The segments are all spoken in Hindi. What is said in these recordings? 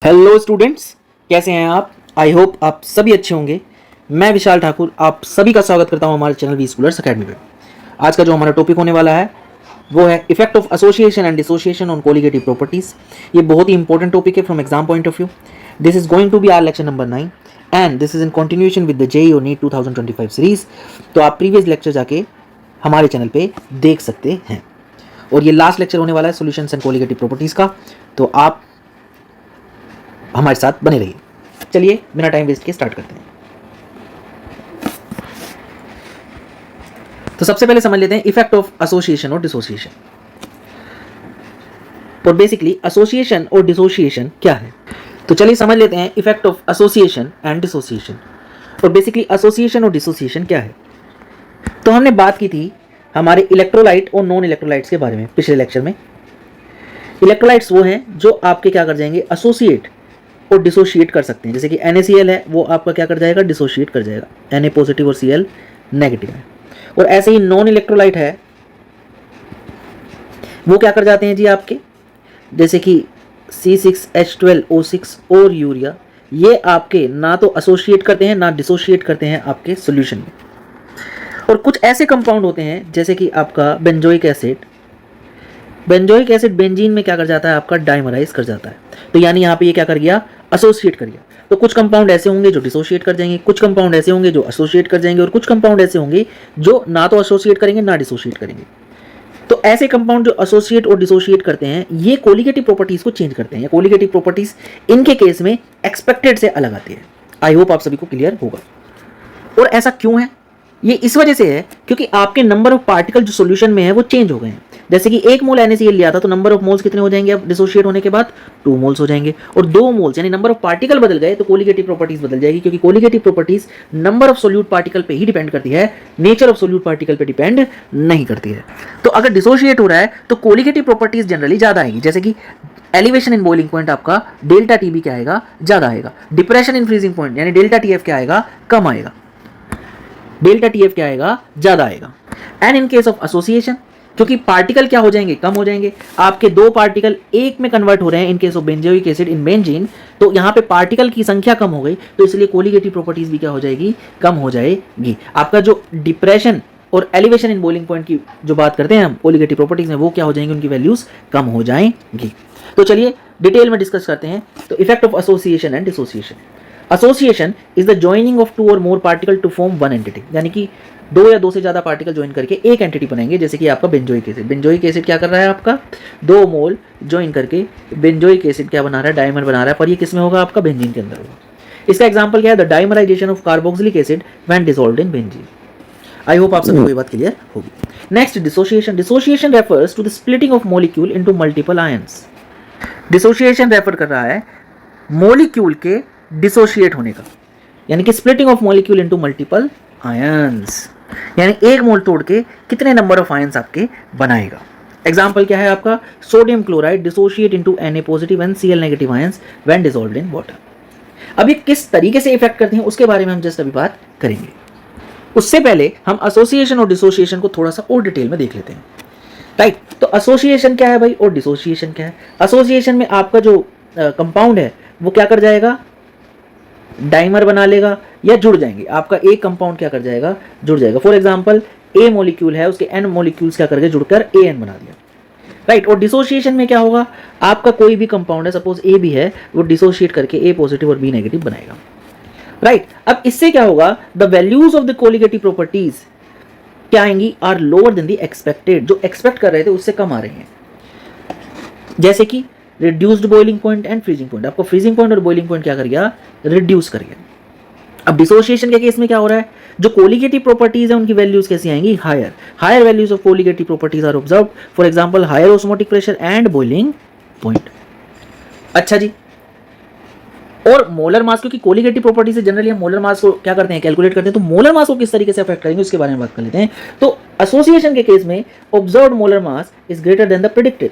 हेलो स्टूडेंट्स, कैसे हैं आप? आई होप आप सभी अच्छे होंगे। मैं विशाल ठाकुर आप सभी का स्वागत करता हूं हमारे चैनल वी स्कूलर्स अकेडमी पे। आज का जो हमारा टॉपिक होने वाला है वो है effect of association and dissociation on colligative properties. ये बहुत ही इंपॉर्टेंट टॉपिक है from exam point of view. This is going to be our lecture number 9 and this is in continuation with the JEE और नीट 2025 सीरीज। तो आप प्रीवियस लेक्चर जाके हमारे चैनल पे देख सकते हैं और ये लास्ट लेक्चर होने वाला है सॉल्यूशंस एंड कोलिगेटिव प्रॉपर्टीज का। तो आप हमारे साथ बने रहिए। चलिए बिना टाइम वेस्ट के स्टार्ट करते हैं। तो सबसे पहले समझ लेते हैं इफेक्ट ऑफ एसोसिएशन और डिसोसिएशन। और बेसिकली एसोसिएशन और डिसोसिएशन क्या है, तो चलिए समझ लेते हैं effect of association and dissociation. और बेसिकली एसोसिएशन और डिसोसिएशन क्या है, तो हमने बात की थी हमारे इलेक्ट्रोलाइट और नॉन इलेक्ट्रोलाइट्स के बारे में पिछले लेक्चर में। इलेक्ट्रोलाइट्स वो हैं जो आपके क्या कर जाएंगे, एसोसिएट और डिसोशिएट कर सकते हैं। जैसे कि NaCl है, वो आपका क्या कर जाएगा, डिसोशिएट कर जाएगा। Na पॉजिटिव और Cl नेगेटिव है। और ऐसे ही नॉन इलेक्ट्रोलाइट है, वो क्या कर जाते हैं जी आपके, जैसे कि C6H12O6 और यूरिया, ये आपके ना तो एसोसिएट करते हैं ना डिसोशिएट करते हैं आपके सॉल्यूशन में। और कुछ ऐसे कंपाउंड होते हैं जैसे कि आपका benzoic acid. Benzoic acid benzene में क्या कर जाता है, आपका डाइमराइज कर जाता है। तो यानी यहाँ पे ये क्या कर गया, एसोसिएट कर गया। तो कुछ कंपाउंड ऐसे होंगे जो डिसोशिएट कर जाएंगे, कुछ कंपाउंड ऐसे होंगे जो एसोसिएट कर जाएंगे, और कुछ कंपाउंड ऐसे होंगे जो ना तो एसोसिएट करेंगे ना डिसोशिएट करेंगे। तो ऐसे कंपाउंड जो एसोसिएट और डिसोशिएट करते हैं, ये कोलिगेटिव प्रॉपर्टीज को चेंज करते हैं। ये कोलिगेटिव प्रॉपर्टीज इनके केस में एक्सपेक्टेड से अलग आती है। आई होप आप सभी को क्लियर होगा। और ऐसा क्यों है, ये इस वजह से है क्योंकि आपके नंबर ऑफ पार्टिकल जो सॉल्यूशन में है वो चेंज हो गए हैं। जैसे कि 1 मोल NaCl लिया था तो नंबर ऑफ मोल्स कितने हो जाएंगे, अब डिसोशिएट होने के बाद 2 मोल्स हो जाएंगे। और 2 मोल्स यानी नंबर ऑफ पार्टिकल बदल गए तो कोलिगेटिव प्रॉपर्टीज बदल जाएगी, क्योंकि colligative properties number of solute particle पे ही डिपेंड करती है, नेचर ऑफ सोल्यूट पार्टिकल पे डिपेंड नहीं करती है। तो अगर डिसोशिएट हो रहा है तो कोलिगेटिव प्रॉपर्टीज जनरली ज्यादा आएगी। जैसे कि एलिवेशन इन बॉइलिंग पॉइंट आपका डेल्टा TB क्या आएगा, ज्यादा आएगा। डिप्रेशन इन फ्रीजिंग पॉइंट यानी डेल्टा TF क्या आएगा, कम आएगा। डेल्टा TF क्या आएगा, ज्यादा आएगा। And in case of association, क्योंकि पार्टिकल क्या हो जाएंगे, कम हो जाएंगे। आपके 2 पार्टिकल एक में कन्वर्ट हो रहे हैं इन case of benzoic acid in benzene, तो यहाँ पे पार्टिकल की संख्या कम हो गई, तो इसलिए कोलिगेटिव प्रॉपर्टीज भी क्या हो जाएगी, कम हो जाएगी। आपका जो डिप्रेशन और एलिवेशन इन बॉइलिंग पॉइंट की जो बात करते हैं हम कोलिगेटिव प्रॉपर्टीज में, वो क्या हो जाएंगी, उनकी वैल्यूज कम हो जाएंगी। तो चलिए डिटेल में डिस्कस करते हैं। तो effect of association and dissociation. Association is the joining of 2 or more particle to form one entity, यानी कि 2 या 2 से ज्यादा पार्टिकल ज्वाइन करके एक एंटिटी बनाएंगे। जैसे कि आपका बेंजोइक एसिड। बेंजोइक एसिड क्या कर रहा है, आपका 2 मोल ज्वाइन करके बेंजोइक एसिड क्या बना रहा है, डायमर बना रहा है, पर ये किसमें होगा, आपका बेंजीन के अंदर होगा। इसका एग्जांपल क्या है, the dimerization of carboxylic acid when dissolved in benzene. I hope आप सभी को ये बात क्लियर होगी। Next dissociation. Dissociation refers to the splitting of molecule into multiple ions. Dissociation refer कर रहा है मॉलिक्यूल के डिसोशिएट होने का, यानी कि splitting of molecule into multiple ions, यानी एक मोल तोड़ के कितने नंबर ऑफ आयंस आपके बनाएगा। एग्जांपल क्या है आपका, sodium chloride dissociate into Na positive and Cl negative ions when dissolved in water. अब ये किस तरीके से इफेक्ट करते हैं उसके बारे में हम जस्ट अभी बात करेंगे। उससे पहले हम एसोसिएशन और डिसोसिएशन को थोड़ा सा और डिटेल में देख लेते हैं। राइट, तो एसोसिएशन क्या है भाई और डिसोसिएशन क्या है। एसोसिएशन में आपका जो कंपाउंड है वो क्या कर जाएगा, डाइमर बना लेगा या जुड़ जाएंगे। आपका एक कंपाउंड क्या कर जाएगा, जुड़ जाएगा। फॉर एग्जांपल A मॉलिक्यूल है, उसके N मॉलिक्यूल्स क्या करके जुड़कर AN बना दिया। राइट, और डिसोसिएशन में क्या होगा, आपका कोई भी कंपाउंड है, सपोज A भी है, वो डिसोशिएट करके A पॉजिटिव और B नेगेटिव बनाएगा। राइट, अब इससे क्या होगा, the values of the colligative properties क्या आएंगी, are lower than the expected. जो एक्सपेक्ट कर रहे थे उससे कम आ रहे हैं। जैसे कि reduced boiling point and freezing point. आपको फ्रीजिंग पॉइंट और बॉइलिंग पॉइंट क्या कर गया, रिड्यूस कर गया। अब डिसोसिएशन के केस में क्या हो रहा है, जो कोलिगेटिव प्रॉपर्टीज है उनकी वैल्यूज कैसी आएंगी, higher. Higher values of colligative properties are observed, for example higher osmotic pressure and boiling point. अच्छा जी, और मोलर मास, क्योंकि कोलिगेटिव प्रॉपर्टी से जनरली हम मोलर मास को क्या करते हैं, कैलकुलेट करते हैं, तो मोलर मास को किस तरीके से अफेक्ट करेंगे उसके बारे में बात कर लेते हैं। तो एसोसिएशन के केस में observed molar mass is greater than the predicted,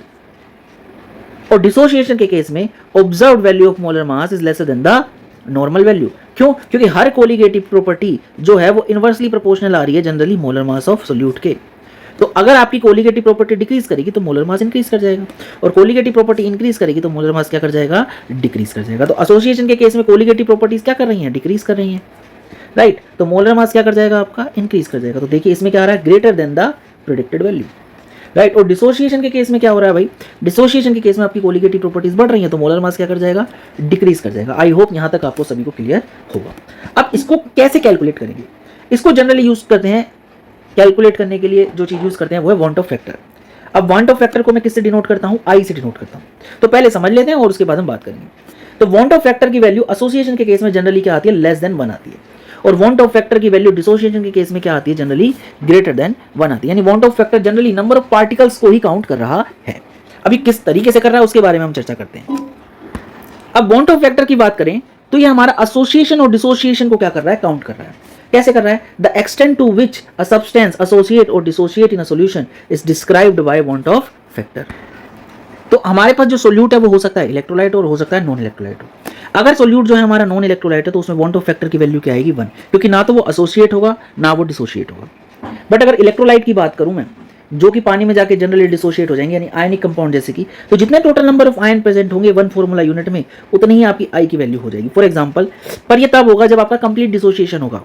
और डिसोसिएशन के केस में observed value of molar mass is lesser than the normal value. क्यों, क्योंकि हर कोलिगेटिव प्रॉपर्टी जो है वो इनवर्सली प्रोपोर्शनल आ रही है generally molar mass of solute के। तो अगर आपकी कोलिगेटिव प्रॉपर्टी डिक्रीज करेगी तो मोलर मास इंक्रीज कर जाएगा, और कोलिगेटिव प्रॉपर्टी इंक्रीज करेगी तो मोलर मास क्या कर जाएगा, डिक्रीज कर जाएगा। तो एसोसिएशन के केस में कोलिगेटिव प्रॉपर्टीज क्या कर रही हैं, डिक्रीज कर रही हैं, राइट। तो मोलर मास क्या कर जाएगा आपका, इंक्रीज कर जाएगा। तो देखिए इसमें क्या आ रहा है, greater than the predicted value, right. और डिसोसिएशन के केस में क्या हो रहा है भाई, डिसोसिएशन के केस में आपकी कोलिगेटिव प्रॉपर्टीज बढ़ रही हैं तो मोलर मास क्या कर जाएगा, डिक्रीज कर जाएगा। आई होप यहां तक आपको सभी को क्लियर होगा। अब इसको कैसे कैलकुलेट करेंगे, इसको जनरली यूज करते हैं कैलकुलेट करने के लिए, जो चीज यूज करते हैं वो है वांट ऑफ फैक्टर। अब वांट ऑफ फैक्टर को मैं किससे डिनोट करता हूं, आई से डिनोट करता हूं। तो पहले समझ लेते हैं और उसके बाद हम बात करेंगे। तो वांट ऑफ फैक्टर की वैल्यू एसोसिएशन के केस में जनरली क्या आती है, लेस देन 1 आती है, और वांट ऑफ फैक्टर की वैल्यू डिसोसिएशन के केस में क्या आती है, जनरली ग्रेटर देन 1 आती है। यानी want Hoff factor generally number of particles को ही काउंट कर रहा है। अभी किस तरीके से कर रहा है उसके बारे में हम चर्चा करते हैं। अब वांट ऑफ फैक्टर की बात करें तो ये हमारा एसोसिएशन और डिसोसिएशन को क्या कर रहा है, काउंट कर रहा है। कैसे कर रहा है, the extent to which a substance associate or dissociate in a solution is described by van't Hoff factor. तो हमारे पास जो सोल्यूट है वो हो सकता है इलेक्ट्रोलाइट और हो सकता है नॉन इलेक्ट्रोलाइट हो। अगर सोल्यूट जो है हमारा नॉन इलेक्ट्रोलाइट है तो उसमें वांट ऑफ फैक्टर की वैल्यू क्या आएगी, 1, क्योंकि ना तो वो एसोसिएट होगा ना वो डिसोसिएट होगा। बट अगर इलेक्ट्रोलाइट की बात करूं मैं, जो कि पानी में जाके जनरली डिसोसिएट हो जाएंगे, यानी आयनिक कंपाउंड जैसे कि, तो जितने total number of ion present होंगे 1 फॉर्मूला यूनिट में, उतनी ही आपकी आई की वैल्यू हो जाएगी। फॉर एग्जांपल, पर ये तब होगा जब आपका कंप्लीट डिसोसिएशन होगा।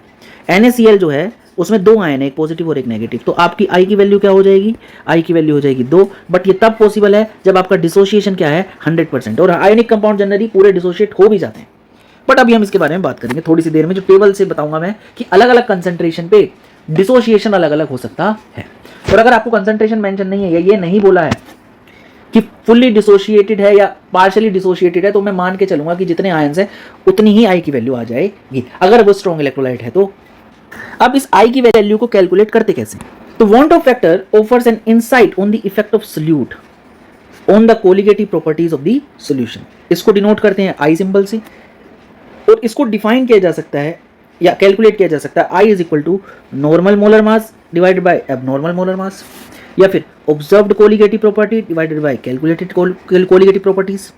NaCl जो है उसमें 2 आयन है, एक पॉजिटिव और एक नेगेटिव, तो आपकी आई की वैल्यू क्या हो जाएगी, आई की वैल्यू हो जाएगी 2। बट ये तब पॉसिबल है जब आपका डिसोसिएशन क्या है, 100%, और आयनिक कंपाउंड जनरली पूरे डिसोसिएट हो भी जाते हैं। बट अभी हम इसके बारे में बात करेंगे थोड़ी सी देर में, जो टेबल से बताऊंगा मैं कि अलग अलग कंसंट्रेशन पे डिसोसिएशन अलग अलग हो सकता है। और अगर आपको कंसंट्रेशन मेंशन नहीं है या ये नहीं बोला है कि फुल्ली डिसोशिएटेड है या पार्शियली डिसोशिएटेड है, तो मैं मान के चलूंगा कि जितने आयंस है उतनी ही आई की वैल्यू आ जाएगी, अगर वो स्ट्रॉन्ग इलेक्ट्रोलाइट है तो। अब इस आई की वैल्यू को कैलकुलेट करते कैसे, तो want Hoff factor offers an insight on the effect of solute on the colligative properties of the solution. इसको डिनोट करते हैं आई सिंबल से, और इसको डिफाइन किया जा सकता है या कैलकुलेट किया जा सकता है, I is equal to normal molar mass divided by abnormal molar mass, या फिर observed colligative property divided by calculated colligative properties,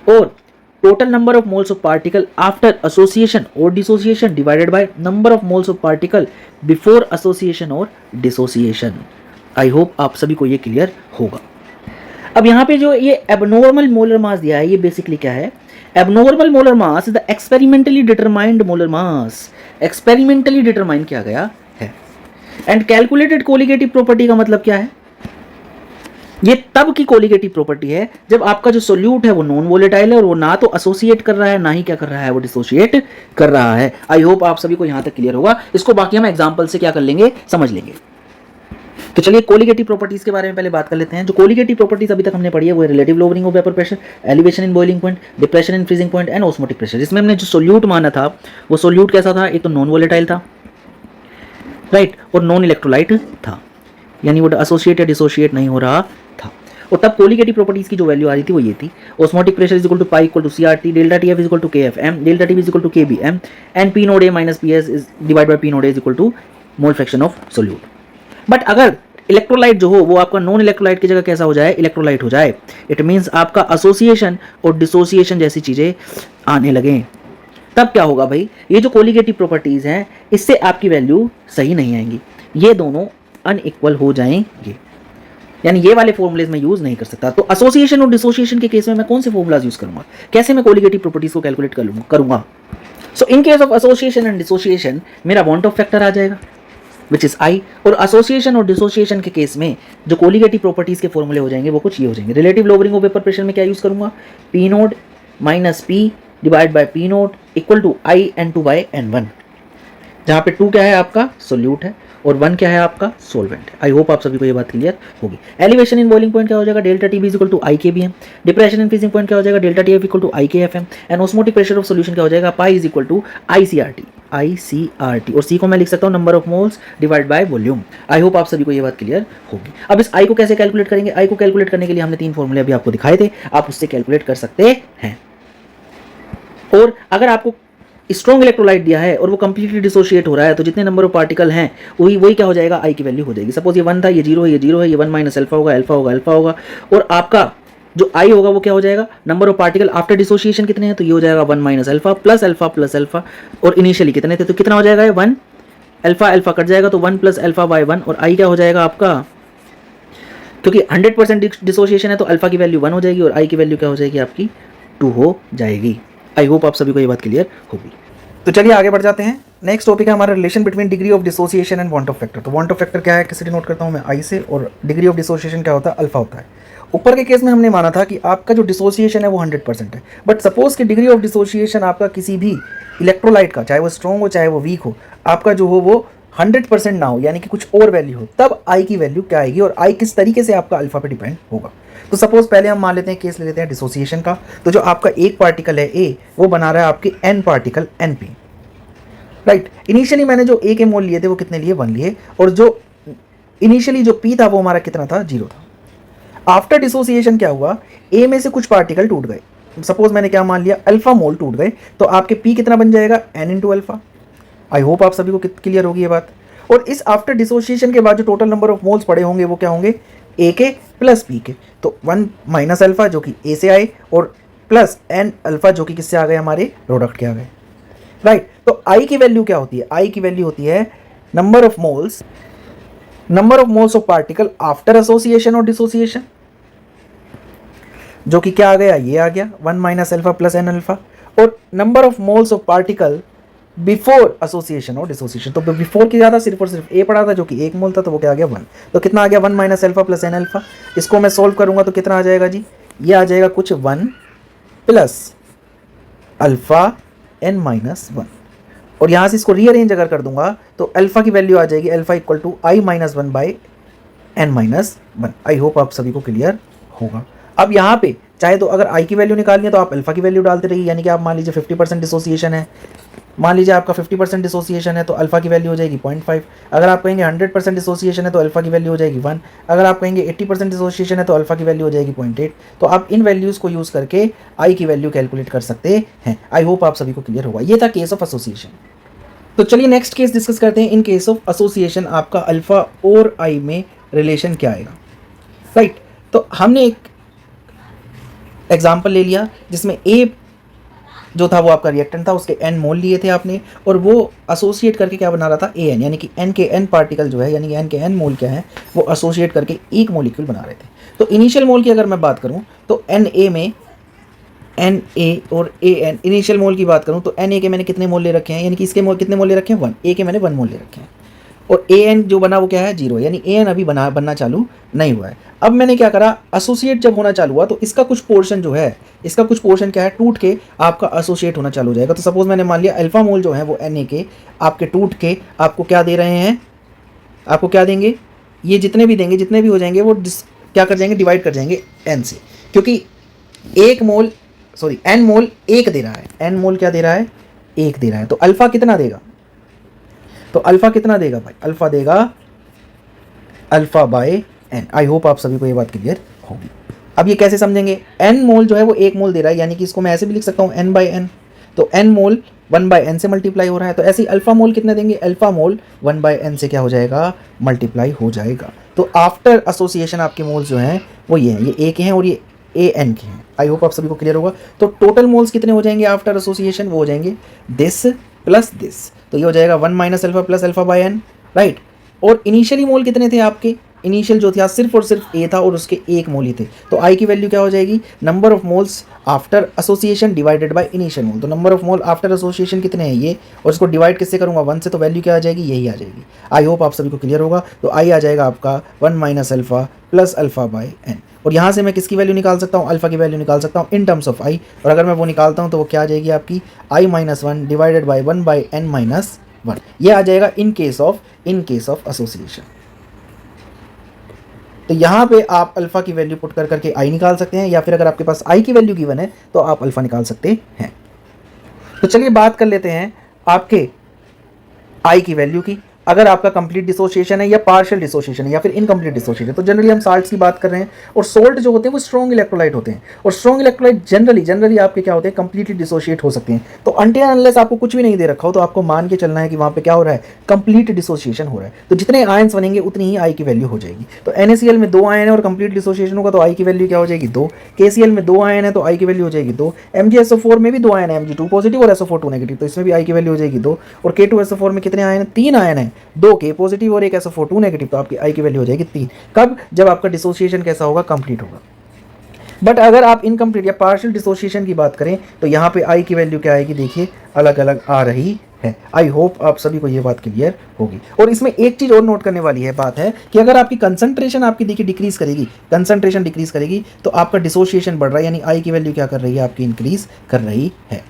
और total number of moles of particle after association और dissociation divided by number of moles of particle before association और डिसोसिएशन। आई होप आप सभी को ये क्लियर होगा। अब यहाँ पे जो ये एबनॉर्मल मोलर मास दिया है, ये बेसिकली क्या है, abnormal molar mass is the experimentally determined molar mass, experimentally determine किया गया है। एंड कैलकुलेटेड कोलिगेटिव प्रॉपर्टी का मतलब क्या है, ये तब की कोलिगेटिव प्रॉपर्टी है जब आपका जो सोल्यूट है वो नॉन वोलेटाइल है और वो ना तो एसोसिएट कर रहा है ना ही क्या कर रहा है, वो डिसोसिएट कर रहा है। आई होप आप सभी को यहां तक क्लियर होगा। इसको बाकी हम एग्जांपल से क्या कर लेंगे, समझ लेंगे। तो चलिए कोलिगेटिव प्रॉपर्टीज के बारे में पहले बात कर लेते हैं। जो कोलिगेटिव प्रॉपर्टीज अभी तक हमने पढ़ी है वो है relative lowering of vapour pressure, elevation in boiling point, depression in freezing point and osmotic pressure. इसमें हमने जो सोल्यूट माना था वो सोल्यूट कैसा था, एक तो नॉन वोलेटाइल था, राइट, और नॉन इलेक्ट्रोलाइट था, यानी वो एसोसिएट या डिसोसिएट नहीं हो रहा था। और तब कोलिगेटिव प्रॉपर्टीज की जो वैल्यू आ रही थी वो ये थी, osmotic pressure is equal to pi equal to CRT, delta TF is equal to KFM, delta TB is equal to KBM, and P naught A minus PS is divide by P naught A is equal to mole fraction of solute. But अगर इलेक्ट्रोलाइट जो हो वो आपका नॉन इलेक्ट्रोलाइट की जगह कैसा हो जाए, इलेक्ट्रोलाइट हो जाए, इट मीन्स आपका एसोसिएशन और डिसोसिएशन जैसी चीजें आने लगे, तब क्या होगा भाई, ये जो कोलिगेटिव प्रॉपर्टीज हैं इससे आपकी वैल्यू सही नहीं आएंगी, ये दोनों अनइक्वल हो जाएंगे, यानी ये वाले फॉर्मूलेज में यूज नहीं कर सकता। तो एसोसिएशन और डिसोसिएशन के केस में मैं कौन से फॉर्मूलाज यूज करूंगा, कैसे मैं कोलिगेटिव प्रॉपर्टीज को कैलकुलेट करूंगा। So in case of association and dissociation मेरा वांट ऑफ फैक्टर आ जाएगा विच इज आई, और एसोसिएशन और डिसोसिएशन के केस में जो कोलिगेटिव प्रॉपर्टीज के फॉर्मूले हो जाएंगे वो कुछ ये हो जाएंगे। Relative lowering of vapour pressure में क्या यूज करूंगा, P naught minus P divide by P naught equal to IN2 by N1, जहाँ पे 2 क्या है आपका सोल्यूट है और 1 क्या है आपका सॉल्वेंट है। आई होप आप सभी को ये बात क्लियर होगी। एलिवेशन इन बॉइलिंग पॉइंट क्या हो जाएगा, delta TB is equal to IKBM, depression in freezing point क्या हो जाएगा, delta TF equal to IKFM, and osmotic pressure of solution क्या हो जाएगा, pi is equal to ICRT, और C को मैं लिख सकता हूँ number of moles divide by volume. I hope आप सभी को ये बात क्लियर होगी। अब इस I को कैसे कैलकुलेट करेंगे, I को कैलकुलेट करने के लिए हमने 3 फॉर्मूले अभी आपको दिखाए थे, आप उससे कैलकुलेट कर सकते हैं। और अगर आपको स्ट्रॉन्ग इलेक्ट्रोलाइट दिया है और वो कंप्लीटली डिसोशिएट हो रहा है तो जितने नंबर ऑफ पार्टिकल हैं वही क्या हो जाएगा, आई की वैल्यू हो जाएगी। सपोज ये 1 था, ये 0 है, ये 0 है, ये 1 माइनस अल्फा होगा, अल्फा होगा, अल्फा होगा, और आपका जो आई होगा वो क्या हो जाएगा, number of particle after dissociation कितने हैं, तो ये हो जाएगा 1 माइनस अल्फा प्लस अल्फा, और इनिशियली कितने थे तो कितना हो जाएगा, 1 अल्फा अल्फा कट जाएगा तो 1 प्लस अल्फा बाय 1 और आई क्या हो जाएगा आपका, क्योंकि 100% डिसोसिएशन है तो अल्फा की वैल्यू 1 हो जाएगी और आई की वैल्यू क्या हो जाएगी आपकी 2 हो जाएगी। आई होप आप सभी को ये बात क्लियर होगी। तो चलिए आगे बढ़ जाते हैं। नेक्स्ट टॉपिक है हमारा relation between degree of dissociation and want Hoff factor. तो वांट ऑफ फैक्टर क्या है, किसी नोट करता हूँ मैं आई से, और डिग्री ऑफ डिसोसिएशन क्या होता है, अल्फा होता है। ऊपर के केस में हमने माना था कि आपका जो डिसोसिएशन है वो 100% है, बट सपोज कि डिग्री ऑफ डिसोसिएशन आपका किसी भी इलेक्ट्रोलाइट का, चाहे वो स्ट्रॉन्ग हो चाहे वो वीक हो, आपका जो हो वो 100% ना हो, यानी कि कुछ और वैल्यू हो, तब आई की वैल्यू क्या आएगी और आई किस तरीके से आपका अल्फा पे डिपेंड होगा। तो सपोज पहले हम मान लेते हैं, केस ले लेते हैं डिसोसिएशन का। तो जो आपका एक पार्टिकल है ए, वो बना रहा है आपके N particle N P, right. Initially मैंने जो ए के मोल लिए थे वो कितने लिए, 1 लिए, और जो इनिशियली जो पी था वो हमारा कितना था, 0 था। आफ्टर डिसोसिएशन क्या हुआ, ए में से कुछ पार्टिकल टूट गए, सपोज मैंने क्या मान लिया, अल्फा मोल टूट गए, तो आपके पी कितना बन जाएगा, N into alpha. I hope आप सभी को क्लियर होगी ये बात। और इस आफ्टर डिसोसिएशन के बाद जो टोटल नंबर ऑफ मोल्स पड़े होंगे वो क्या होंगे, ए के प्लस पी के, तो 1 माइनस अल्फा जो कि ए से आए और प्लस एन अल्फा जो कि किससे आ गए, हमारे प्रोडक्ट के आ गए, राइट। तो आई की वैल्यू क्या होती है, आई की वैल्यू होती है number of moles of particle after association और डिसोसिएशन, जो कि क्या आ गया, ये आ गया 1 minus alpha plus N alpha, और number of moles of particle before association और डिसोसिएशन। तो बिफोर की ज़्यादा सिर्फ और सिर्फ ए पड़ा था जो कि 1 मोल था, तो वो क्या आ गया 1। तो कितना आ गया, 1 minus alpha plus N alpha. इसको मैं सोल्व करूंगा तो कितना आ जाएगा जी, ये आ जाएगा कुछ 1 प्लस अल्फा एन माइनस 1, और यहाँ से इसको रीअरेंज अगर कर दूंगा तो अल्फा की वैल्यू आ जाएगी alpha equal to I minus 1 by N minus 1। I hope आप सभी को क्लियर होगा। अब यहाँ पे चाहे तो अगर आई की वैल्यू निकालनी है तो आप अल्फा की वैल्यू डालते रहिए, यानी कि आप मान लीजिए 50% डिसोसिएशन है, मान लीजिए आपका 50% डिसोसिएशन है तो अल्फा की वैल्यू हो जाएगी 0.5। अगर आप कहेंगे 100% डिसोसिएशन है तो अल्फा की वैल्यू हो जाएगी 1। अगर आप कहेंगे 80% डिसोसिएशन है तो अल्फा की वैल्यू हो जाएगी 0.8। तो आप इन वैल्यूज़ को यूज़ करके आई की वैल्यू कैलकुलेट कर सकते हैं। आई होप आप सभी को क्लियर होगा। ये था केस ऑफ एसोसिएशन। तो चलिए नेक्स्ट केस डिस्कस करते हैं। इन केस ऑफ एसोसिएशन आपका अल्फा और आई में रिलेशन क्या आएगा, राइट। तो हमने एक एग्जाम्पल ले लिया जिसमें ए जो था वो आपका रिएक्टेंट था, उसके एन मोल लिए थे आपने, और वो एसोसिएट करके क्या बना रहा था, ए एन, यानी कि एन के एन पार्टिकल जो है, यानी कि एन के एन मोल क्या है, वो एसोसिएट करके एक मोलिक्यूल बना रहे थे। तो इनिशियल मोल की अगर मैं बात करूं तो एन ए में एन ए और ए एन, इनिशियल मोल की बात करूं तो एन ए के मैंने कितने मोल ले रखे हैं, यानी कि इसके मोल कितने मोल ले रखे हैं, 1। ए के मैंने 1 मोल ले रखे हैं, और ए एन जो बना वो क्या है, 0, यानी ए एन अभी बनना चालू नहीं हुआ है। अब मैंने क्या करा, एसोसिएट जब होना चालू हुआ तो इसका कुछ पोर्शन जो है, इसका कुछ पोर्शन क्या है, टूट के आपका एसोसिएट होना चालू हो जाएगा। तो सपोज मैंने मान लिया अल्फा मोल जो है वो एन ए के आपके टूट के आपको क्या दे रहे हैं, आपको क्या देंगे, ये जितने भी देंगे, जितने भी हो जाएंगे वो क्या कर जाएंगे, डिवाइड कर जाएंगे एन से, क्योंकि एन मोल 1 दे रहा है, एन मोल क्या दे रहा है, 1 दे रहा है। तो अल्फा कितना देगा, तो अल्फा कितना देगा भाई, अल्फा देगा alpha by N. I hope आप सभी को ये बात क्लियर होगी। अब ये कैसे समझेंगे, एन मोल जो है वो 1 मोल दे रहा है, यानी कि इसको मैं ऐसे भी लिख सकता हूँ एन बाई एन, तो एन मोल 1 बाई एन से मल्टीप्लाई हो रहा है। तो ऐसे ही अल्फा मोल कितने देंगे, अल्फा मोल 1 बाई एन से क्या हो जाएगा, मल्टीप्लाई हो जाएगा। तो आफ्टर एसोसिएशन आपके मोल्स जो हैं वो ये हैं, ये ए के हैं और ये ए एन के हैं। आई होप आप सभी को क्लियर होगा। तो टोटल मोल्स कितने हो जाएंगे आफ्टर एसोसिएशन, वो हो जाएंगे दिस प्लस दिस, तो ये हो जाएगा 1 minus alpha plus alpha by N, right. और इनिशियली मोल कितने थे आपके, इनिशियल जो था सिर्फ और सिर्फ ए था और उसके 1 मोल ही थे। तो आई की वैल्यू क्या हो जाएगी, number of moles after association divided by initial mole. तो number of mole after association कितने हैं ये, और इसको डिवाइड किससे करूंगा, 1 से, तो वैल्यू क्या आ जाएगी, यही आ जाएगी। आई होप आप सभी को क्लियर होगा। तो आई आ जाएगा आपका 1 minus alpha plus alpha by N, और यहाँ से मैं किसकी वैल्यू निकाल सकता हूँ, अल्फा की वैल्यू निकाल सकता हूँ इन टर्म्स ऑफ आई, और अगर मैं वो निकालता हूँ तो वो क्या आ जाएगी आपकी, I minus 1 divided by 1 by N minus 1। ये आ जाएगा इन केस ऑफ एसोसिएशन। तो यहाँ पे आप अल्फा की वैल्यू पुट कर करके आई निकाल सकते हैं, या फिर अगर आपके पास आई की वैल्यू गिवन है तो आप अल्फा निकाल सकते हैं। तो चलिए बात कर लेते हैं आपके आई की वैल्यू की। अगर आपका कंप्लीट डिसोसिएशन है या पार्शियल डिसोसिएशन है या फिर इनकम्प्लीट डिसोसिएशन, तो जनरली हम साल्ट्स की बात कर रहे हैं, और सोल्ट जो होते हैं वो स्ट्रॉन्ग इलेक्ट्रोलाइट होते हैं, और स्ट्रॉन्ग इलेक्ट्रोलाइट जनरली आपके क्या होते हैं, कंप्लीटली डिसोशिएट हो सकते हैं। तो अनटिल अनलेस आपको कुछ भी नहीं दे रखा हो तो आपको मान के चलना है कि वहाँ पे क्या हो रहा है, कंप्लीट डिसोसिएशन हो रहा है। तो जितने आयंस बनेंगे उतनी ही आई की वैल्यू हो जाएगी। तो NaCl में 2 आयन है और कंप्लीट डिसोसिएशन होगा तो आई की वैल्यू क्या हो जाएगी, 2। KCl में 2 आयन है तो आई की वैल्यू हो जाएगी 2। MgSO4 में भी 2 आयन है, Mg2 पॉजिटिव और SO4 2 नेगेटिव, तो इसमें भी आई की वैल्यू हो जाएगी 2। और K2SO4 में कितने आयन है, 3 आयन है 2 के पॉजिटिव और एक SO4 2 नेगेटिव, तो आपकी आई की वैल्यू हो जाएगी 3। कब? जब आपका डिसोसिएशन कैसा होगा? कंप्लीट होगा। बट अगर आप इनकम्प्लीट या पार्शियल डिसोसिएशन की बात करें तो यहाँ पे आई की वैल्यू क्या आएगी? देखिए अलग अलग आ रही है। आई होप आप सभी को ये बात क्लियर होगी। और इसमें एक चीज़ और नोट करने वाली है बात है कि अगर आपकी कंसंट्रेशन आपकी देखिए डिक्रीज करेगी, कंसंट्रेशन डिक्रीज करेगी तो आपका डिसोसिएशन बढ़ रहा है, यानी आई की वैल्यू क्या कर रही है? आपकी इंक्रीज कर रही है।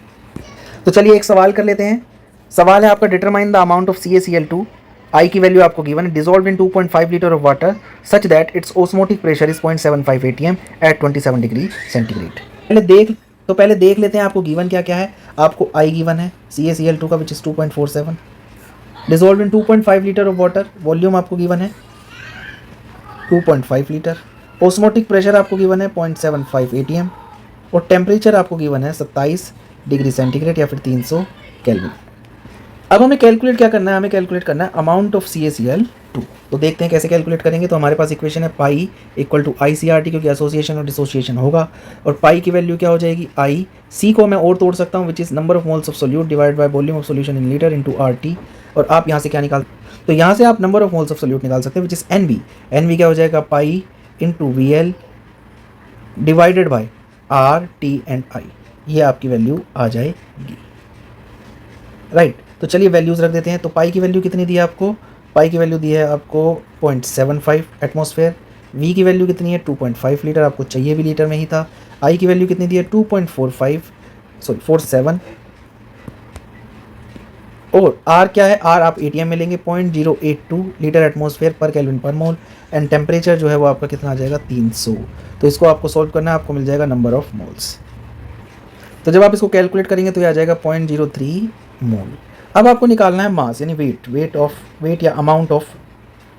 तो चलिए एक सवाल कर लेते हैं। सवाल है आपका, determine the amount of CaCl2। I की वैल्यू आपको गिवन है, dissolve in 2.5 litre of water such that its osmotic pressure is 0.75 atm at 27 degree centigrade. पहले देख लेते हैं आपको गिवन क्या क्या है। आपको आई गिवन है CaCl2 का which is 2.47, dissolve in 2.5 litre of water, volume आपको गिवन है 2.5 लीटर, ओस्मोटिक प्रेशर आपको गिवन है 0.75 atm और टेम्परेचर आपको गिवन है 27 डिग्री सेंटीग्रेड या फिर 300 केल्विन। अब हमें कैलकुलेट क्या करना है? हमें कैलकुलेट करना है अमाउंट ऑफ CaCl2। तो देखते हैं कैसे कैलकुलेट करेंगे। तो हमारे पास इक्वेशन है पाई इक्वल टू ICRT, क्योंकि एसोसिएशन और डिसोसिएशन होगा। और पाई की वैल्यू क्या हो जाएगी? आई। सी को मैं और तोड़ सकता हूँ which is number of moles of solute divide by volume of solution in litre into RT। और आप यहाँ से क्या निकाल, तो यहाँ से आप number of moles of solute निकाल सकते हैं विच इज़ NB। NB क्या हो जाएगा? Pi into VL divided by RT and I। ये आपकी वैल्यू आ जाएगी, राइट। तो चलिए वैल्यूज़ रख देते हैं। तो पाई की वैल्यू कितनी दी है आपको? पाई की वैल्यू दी है आपको 0.75 एटमॉस्फेयर। वी की वैल्यू कितनी है? 2.5 लीटर, आपको चाहिए भी लीटर में ही था। आई की वैल्यू कितनी दी है? 2.47। और आर क्या है? आर आप ATM में लेंगे 0.082 लीटर एटमॉस्फेयर पर केल्विन पर मोल। एंड टेम्परेचर जो है वो आपका कितना आ जाएगा? 300। तो इसको आपको सॉल्व करना है, आपको मिल जाएगा नंबर ऑफ मोल्स। तो जब आप इसको कैलकुलेट करेंगे तो ये आ जाएगा 0.03 मोल। अब आपको निकालना है मास, यानी वेट या अमाउंट ऑफ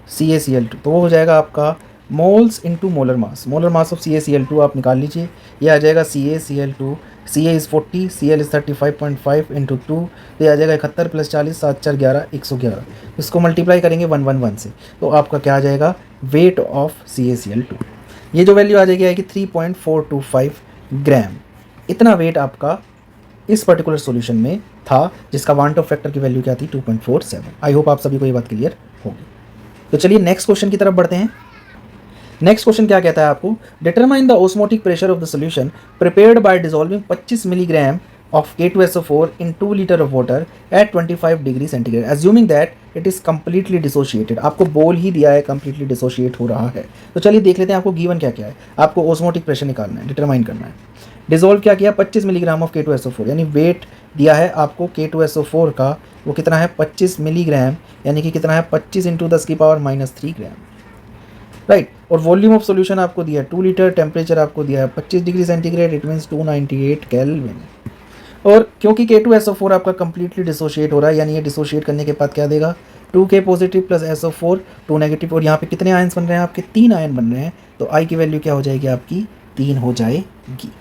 CaCl2। तो वो हो जाएगा आपका moles into molar mass. Molar mass of CaCl2 आप निकाल लीजिए, ये आ जाएगा CaCl2, Ca is 40, Cl is 35.5 into 2, तो ये आ जाएगा 71 + 40 7 4 11 111। इसको मल्टीप्लाई करेंगे 111 से, तो आपका क्या आ जाएगा? Weight of CaCl2। ये जो वैल्यू आ जाएगी 3.425 ग्राम। इतना वेट आपका इस पर्टिकुलर सॉल्यूशन में था, जिसका वांट ऑफ फैक्टर की वैल्यू क्या थी? 2.47। आई होप आप सभी को ये बात क्लियर होगी। तो चलिए नेक्स्ट क्वेश्चन की तरफ बढ़ते हैं। नेक्स्ट क्वेश्चन क्या कहता है आपको? Determine the osmotic pressure of the solution prepared by dissolving 25 milligram of K2SO4 in 2 litre of water at 25 degree centigrade assuming that it is completely dissociated. आपको बोल ही दिया है कंप्लीटली डिसोशिएट हो रहा है। तो चलिए देख लेते हैं आपको गिवन क्या क्या है। आपको ऑस्मोटिक प्रेशर निकालना है, डिटरमाइन करना है। डिसॉल्व क्या किया? 25 मिलीग्राम ऑफ K2SO4, यानी वेट दिया है आपको K2SO4 का, वो कितना है? 25 मिलीग्राम, यानी कि कितना है? 25 × 10⁻³ ग्राम, राइट। और वॉल्यूम ऑफ सॉल्यूशन आपको दिया है 2 लीटर, टेम्परेचर आपको दिया है 25 degree centigrade, it means 298 kelvin. और क्योंकि K2SO4 आपका कंप्लीटली डिसोशिएट हो रहा है, यानी ये डिसोशिएट करने के बाद क्या देगा? 2K positive plus SO4 2 negative. और यहाँ पे कितने आयन्स बन रहे हैं? आपके 3 आयन बन रहे हैं। तो आई की वैल्यू क्या हो जाएगी? आपकी 3 हो जाएगी।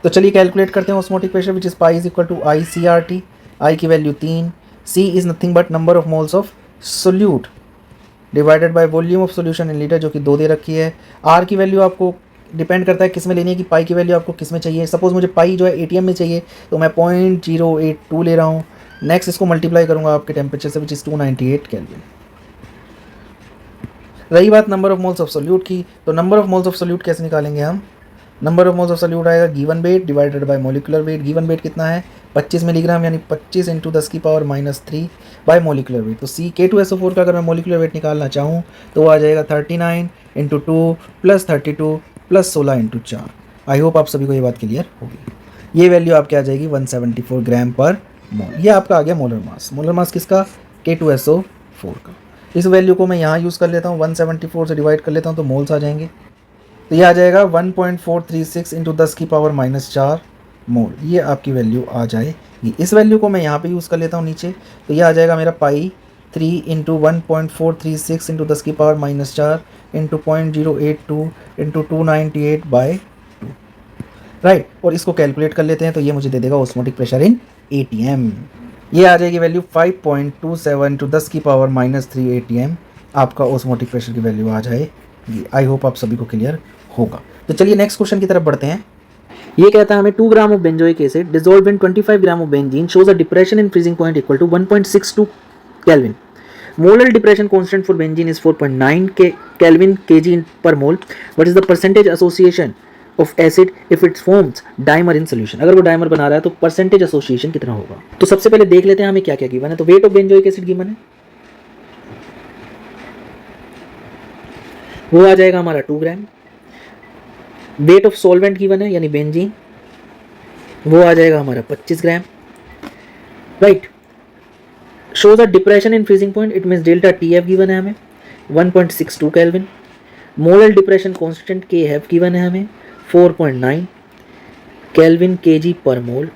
तो चलिए कैलकुलेट करते हैं osmotic pressure which is pi is equal to ICRT। I की value 3, C is nothing but number of moles of solute divided by volume of solution in litre, जो कि 2 दे रखी है। आर की वैल्यू आपको डिपेंड करता है किस में लेनी है, कि पाई की वैल्यू आपको किस में चाहिए। सपोज मुझे पाई जो है ATM में चाहिए, तो मैं 0.082 ले रहा हूँ। नेक्स्ट इसको मल्टीप्लाई करूँगा आपके टेम्परेचर से विच इज़ 298 केल्विन। रही बात number of moles of solute की, तो number of moles of solute कैसे निकालेंगे हम? Number of moles of solute आएगा given weight divided by molecular weight. Given weight कितना है? 25 मिलीग्राम, यानी 25 × 10⁻³ बाय मॉलिक्यूलर वेट। तो K2SO4 का अगर मैं मॉलिक्यूलर वेट निकालना चाहूँ तो वो आ जाएगा 39 × 2 + 32 + 16 × 4। आई होप आप सभी को ये बात क्लियर होगी। ये वैल्यू आपकी आ जाएगी 174 ग्राम पर मोल। ये आपका आ गया मोलर मास। मोलर मास किसका? K2SO4 का। इस वैल्यू को मैं यहाँ यूज़ कर लेता हूँ, 174 से डिवाइड कर लेता हूँ तो मोल्स आ जाएंगे। तो ये आ जाएगा 1.436 × 10⁻⁴ मोल। ये आपकी वैल्यू आ जाएगी। इस वैल्यू को मैं यहाँ पे यूज़ कर लेता हूँ नीचे, तो ये आ जाएगा मेरा पाई 3 × 1.436 × 10⁻⁴ इंटू 0.082 इंटू 298/2, राइट। और इसको कैलकुलेट कर लेते हैं तो ये मुझे दे देगा ऑस्मोटिक प्रेशर इन ATM। ये आ जाएगी वैल्यू 5.27 × 10⁻³ ATM। आपका ऑस्मोटिक प्रेशर की वैल्यू आ जाएगी। आई होप आप सभी को क्लियर होगा। तो चलिए नेक्स्ट क्वेश्चन की तरफ बढ़ते हैं। ये कहता है हमें 2 gram of benzoic acid dissolve in 25 gram of benzene shows a depression in freezing point equal to 1.62 kelvin. Molar depression constant for benzene is 4.9 Kelvin kg per mole. What is the percentage association of acid if it forms dimer in solution? अगर वो डाइमर बना रहा है तो परसेंटेज एसोसिएशन कितना होगा? तो सबसे पहले देख लेते हैं हमें क्या क्या गिवन है। तो weight of benzoic acid given है, वो आ जाएगा हमारा 2 gram. Weight of solvent given है यानी बेंजीन, वो आ जाएगा हमारा 25 gram. Right, shows a depression in freezing point, it means delta TF given है हमें 1.62 kelvin. Molar depression constant KF given है हमें 4.9 केल्विन kg पर मोल।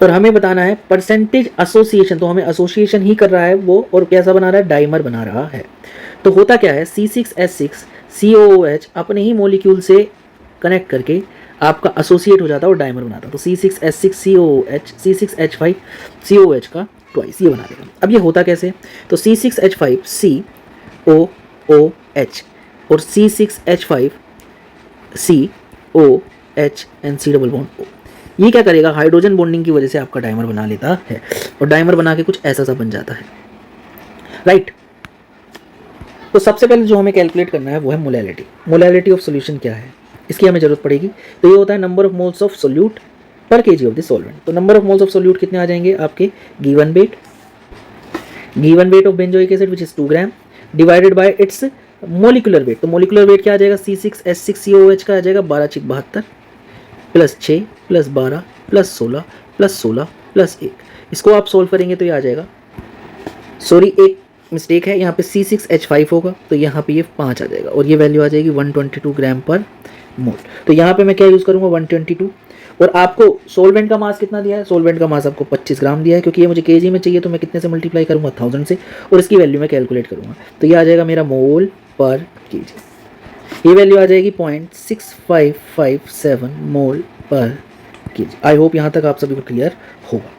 और हमें बताना है परसेंटेज एसोसिएशन, तो हमें एसोसिएशन ही कर रहा है वो, और कैसा बना रहा है? डाइमर बना रहा है। तो होता क्या है, C6H6COOH अपने ही मॉलिक्यूल से कनेक्ट करके आपका एसोसिएट हो जाता है और डाइमर बनाता है। तो C6H6COOH C6H5COOH का ट्वाइस ये बना देगा। अब ये होता कैसे? तो C6H5COOH और C6H5COH and C double bond O, ये क्या करेगा? हाइड्रोजन बॉन्डिंग की वजह से आपका डाइमर बना लेता है और डाइमर बना के कुछ ऐसा सा बन जाता है। राइट, तो सबसे पहले जो हमें कैलकुलेट करना है वो है मोलैलिटी। मोलैलिटी ऑफ सॉल्यूशन क्या है, इसकी हमें जरूरत पड़ेगी। तो ये होता है number of moles of solute पर केजी ऑफ द सॉल्वेंट। तो number of moles of solute कितने आ जाएंगे आपके? Given weight of benzoic acid which is 2 gram divided by it's molecular weight. तो मोलिकुलर वेट क्या आ जाएगा? C6H6COOH का आ जाएगा 12×72 plus 6 plus 12 plus 16 plus 16 plus 1। इसको आप सोल्व करेंगे तो ये आ जाएगा, सॉरी एक मिस्टेक है, यहाँ पे C6H5 होगा तो यहाँ पे ये 5 आ जाएगा और ये वैल्यू आ जाएगी 122 ग्राम पर मोल। तो यहाँ पे मैं क्या यूज़ करूँगा? 122। और आपको सोलवेंट का मास कितना दिया है? सोलवेंट का मास आपको 25 ग्राम दिया है, क्योंकि ये मुझे केजी में चाहिए तो मैं कितने से मल्टीप्लाई करूँगा? 1000 से, और इसकी वैल्यू मैं कैलकुलेट करूँगा। तो ये आ जाएगा मेरा मोल पर केजी, ये वैल्यू आ जाएगी 0.6557 मोल पर केजी। आई होप यहाँ तक आप सभी को क्लियर होगा।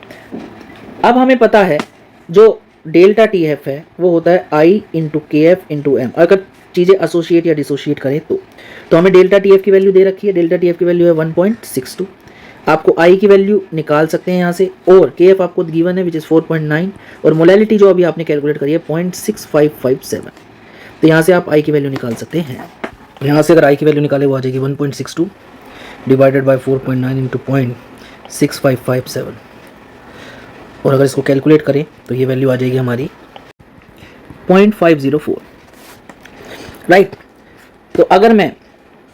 अब हमें पता है जो डेल्टा TF है वो होता है I into KF into M, अगर चीज़ें एसोसिएट या डिसोशिएट करें तो हमें डेल्टा TF की वैल्यू दे रखी है। डेल्टा TF की वैल्यू है 1.62। आपको I की वैल्यू निकाल सकते हैं यहाँ से, और KF आपको गिवन है विच इज़ 4.9, और मोलैलिटी जो अभी आपने कैलकुलेट करी है 0.6557। तो यहाँ से आप I की वैल्यू निकाल सकते हैं। यहाँ से अगर I की वैल्यू निकाले वो आ जाएगी 1.62 डिवाइडेड बाई 4.9 इंटू 0.6557, और अगर इसको कैलकुलेट करें तो ये वैल्यू आ जाएगी हमारी 0.504। राइट, तो अगर मैं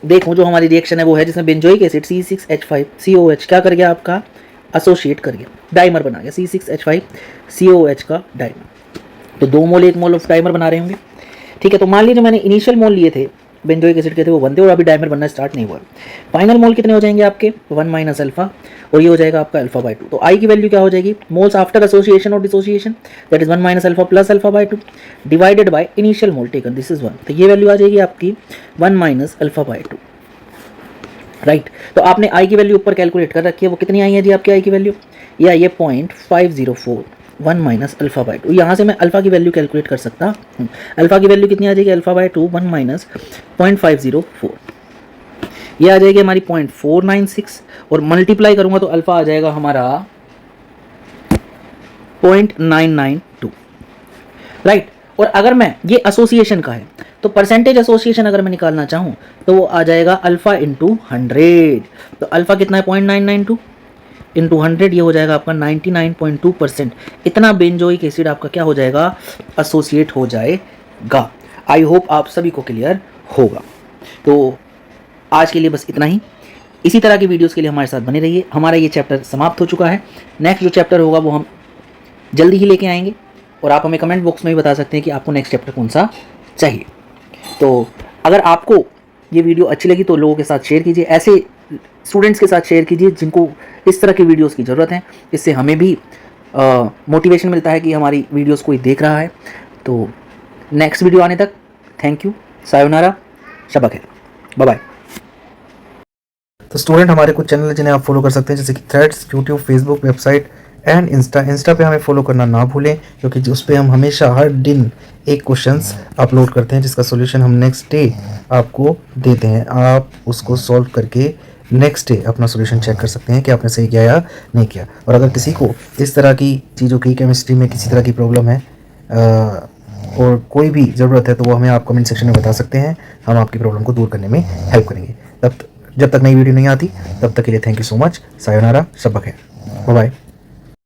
देखूं जो हमारी रिएक्शन है वो है जिसमें बेंजोइक एसिड C6H5COOH क्या कर गया? आपका एसोसिएट कर गया, डाइमर बना गया, C6H5COOH का डाइमर। तो 2 मोल 1 मोल ऑफ डाइमर बना रहे होंगे। ठीक है, तो मान लीजिए मैंने इनिशियल मोल लिए थे बेंजोइक एसिड के थे वो बनते और अभी डाइमर बनना स्टार्ट नहीं हुआ। फाइनल मोल कितने हो जाएंगे आपके? 1 माइनस अल्फा, और ये हो जाएगा आपका अल्फा बाई 2। तो I की वैल्यू क्या हो जाएगी? मोल्स आफ्टर एसोसिएशन और dissociation, that is 1 minus alpha plus alpha by 2 divided by initial mole taken, this is 1। तो ये वैल्यू आ जाएगी आपकी 1 माइनस अल्फा बाई 2। राइट, तो आपने I की वैल्यू ऊपर कैलकुलेट कर रखी है, वो कितनी आई है जी आपकी I की वैल्यू? ये आई है 0.504 1 माइनस अल्फा बाई 2। यहाँ से मैं अल्फा की वैल्यू कैलकुलेट कर सकता हूँ। अल्फा की वैल्यू कितनी आ जाएगी? अल्फा बाई 2 1 माइनस 0.504, ये आ जाएगी हमारी 0.496, और मल्टीप्लाई करूँगा तो अल्फा आ जाएगा हमारा 0.992। राइट, और अगर मैं ये एसोसिएशन का है तो परसेंटेज एसोसिएशन अगर मैं निकालना चाहूँ तो वो आ जाएगा अल्फा इंटू 100। तो अल्फा कितना है? 0.992 इंटू 100, ये हो जाएगा आपका 99.2%। इतना बेंजोइक एसिड आपका क्या हो जाएगा? एसोसिएट हो जाएगा। आई होप आप सभी को क्लियर होगा। तो आज के लिए बस इतना ही। इसी तरह की वीडियोस के लिए हमारे साथ बने रहिए। हमारा ये चैप्टर समाप्त हो चुका है। नेक्स्ट जो चैप्टर होगा वो हम जल्दी ही लेके आएंगे, और आप हमें कमेंट बॉक्स में भी बता सकते हैं कि आपको नेक्स्ट चैप्टर कौन सा चाहिए। तो अगर आपको ये वीडियो अच्छी लगी तो लोगों के साथ शेयर कीजिए, ऐसे स्टूडेंट्स के साथ शेयर कीजिए जिनको इस तरह की वीडियोस की ज़रूरत है। इससे हमें भी मोटिवेशन मिलता है कि हमारी वीडियोस कोई देख रहा है। तो नेक्स्ट वीडियो आने तक थैंक यू, सायोनारा, शबा खैर, बाय बाय। तो स्टूडेंट हमारे कुछ चैनल जिन्हें आप फॉलो कर सकते हैं, जैसे कि threads, YouTube, Facebook, website and Insta पे हमें फॉलो करना ना भूलें, क्योंकि उस पर हम हमेशा हर दिन एक क्वेश्चंस अपलोड करते हैं जिसका सॉल्यूशन हम नेक्स्ट डे आपको देते हैं। आप उसको सॉल्व करके नेक्स्ट डे अपना सॉल्यूशन चेक कर सकते हैं कि आपने सही किया या नहीं किया। और अगर किसी को इस तरह की चीज़ों की केमिस्ट्री में किसी तरह की प्रॉब्लम है और कोई भी ज़रूरत है तो वो हमें आप कमेंट सेक्शन में बता सकते हैं, हम आपकी प्रॉब्लम को दूर करने में हेल्प करेंगे। जब तक नई वीडियो नहीं आती तब तक के लिए थैंक यू सो मच। सायोनारा, शब्बा खैर, बाय बाय।